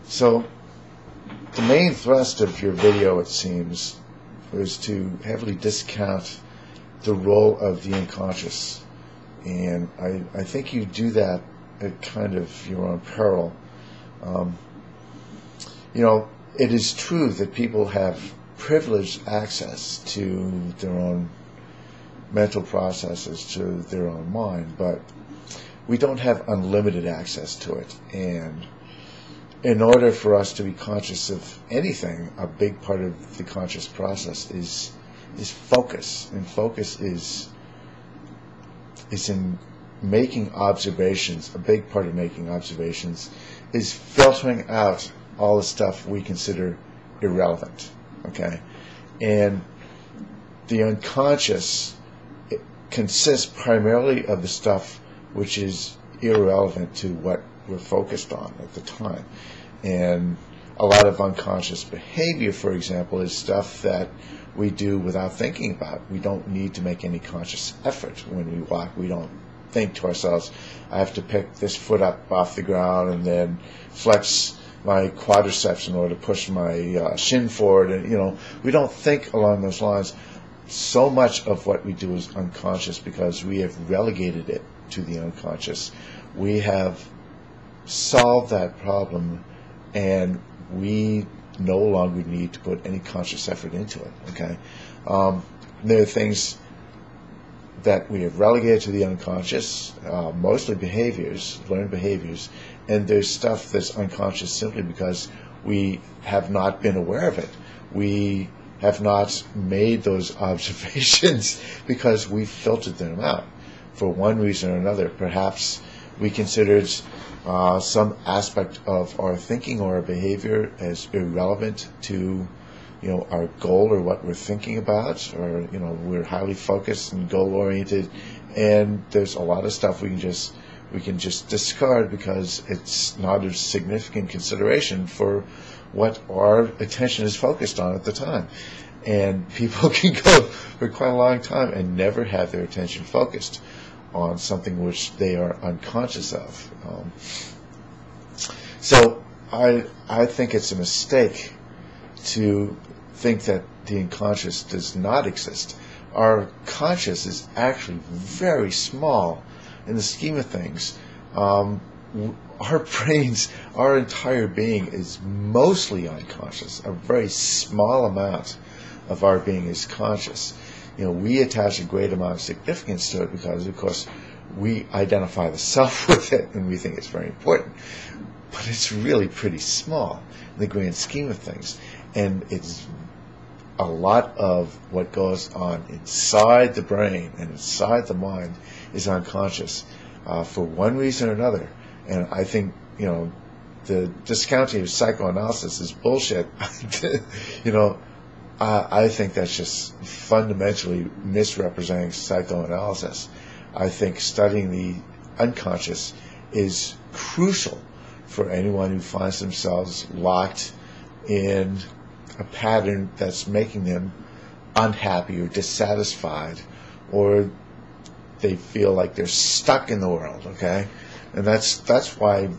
So the main thrust of your video, it seems, was to heavily discount the role of the unconscious. And I think you do that at kind of your own peril. It is true that people have privileged access to their own mental processes, to their own mind, but we don't have unlimited access to it. And in order for us to be conscious of anything, a big part of the conscious process is focus. And focus is in making observations. A big part of making observations is filtering out all the stuff we consider irrelevant. Okay? And the unconscious consists primarily of the stuff which is irrelevant to what we're focused on at the time. And a lot of unconscious behavior, for example, is stuff that we do without thinking about. We don't need to make any conscious effort when we walk. We don't think to ourselves, I have to pick this foot up off the ground and then flex my quadriceps in order to push my shin forward. And we don't think along those lines. So much of what we do is unconscious because we have relegated it to the unconscious. We have solved that problem, and we no longer need to put any conscious effort into it. Okay, there are things that we have relegated to the unconscious, mostly behaviors, learned behaviors, and there's stuff that's unconscious simply because we have not been aware of it. We have not made those observations because we filtered them out for one reason or another. Perhaps we considered some aspect of our thinking or our behavior as irrelevant to our goal or what we're thinking about, or we're highly focused and goal oriented, and there's a lot of stuff we can just discard because it's not a significant consideration for what our attention is focused on at the time. And people can go for quite a long time and never have their attention focused on something which they are unconscious of. So I think it's a mistake to think that the unconscious does not exist. Our conscious is actually very small in the scheme of things. Our brains, our entire being is mostly unconscious. A very small amount of our being is conscious. We attach a great amount of significance to it because, of course, we identify the self with it and we think it's very important. But it's really pretty small in the grand scheme of things. And it's a lot of what goes on inside the brain and inside the mind is unconscious for one reason or another. And I think, the discounting of psychoanalysis is bullshit. I think that's just fundamentally misrepresenting psychoanalysis. I think studying the unconscious is crucial for anyone who finds themselves locked in a pattern that's making them unhappy or dissatisfied, or they feel like they're stuck in the world. Okay, and that's why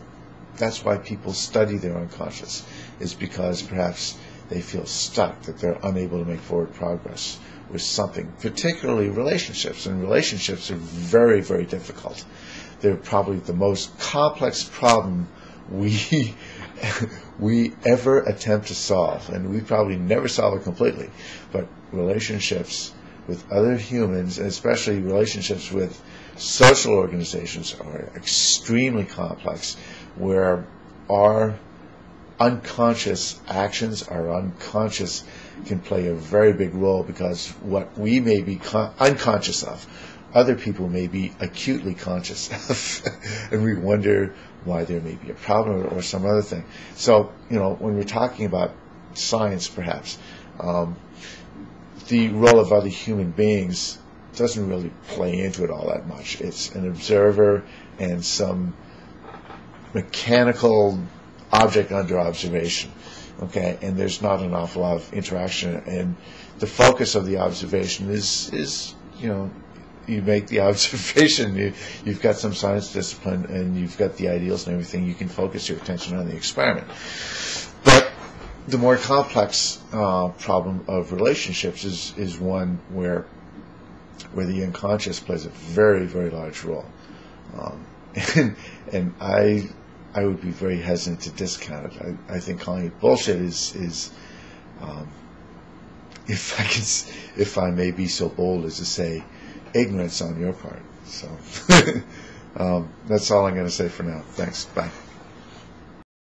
people study their unconscious, is because perhaps they feel stuck, that they're unable to make forward progress with something, particularly relationships. And relationships are very, very difficult. They're probably the most complex problem we ever attempt to solve, and we probably never solve it completely. But relationships with other humans, and especially relationships with social organizations, are extremely complex, where our unconscious actions, our unconscious can play a very big role, because what we may be unconscious of, other people may be acutely conscious of, and we wonder why there may be a problem or some other thing. So, when we're talking about science, perhaps, the role of other human beings doesn't really play into it all that much. It's an observer and some mechanical object under observation, okay, and there's not an awful lot of interaction, and the focus of the observation is you make the observation, you've got some science discipline, and you've got the ideals and everything, you can focus your attention on the experiment. But the more complex problem of relationships is one where the unconscious plays a very, very large role. And I would be very hesitant to discount it. I think calling it bullshit is if I may be so bold as to say, ignorance on your part. So that's all I'm going to say for now. Thanks. Bye.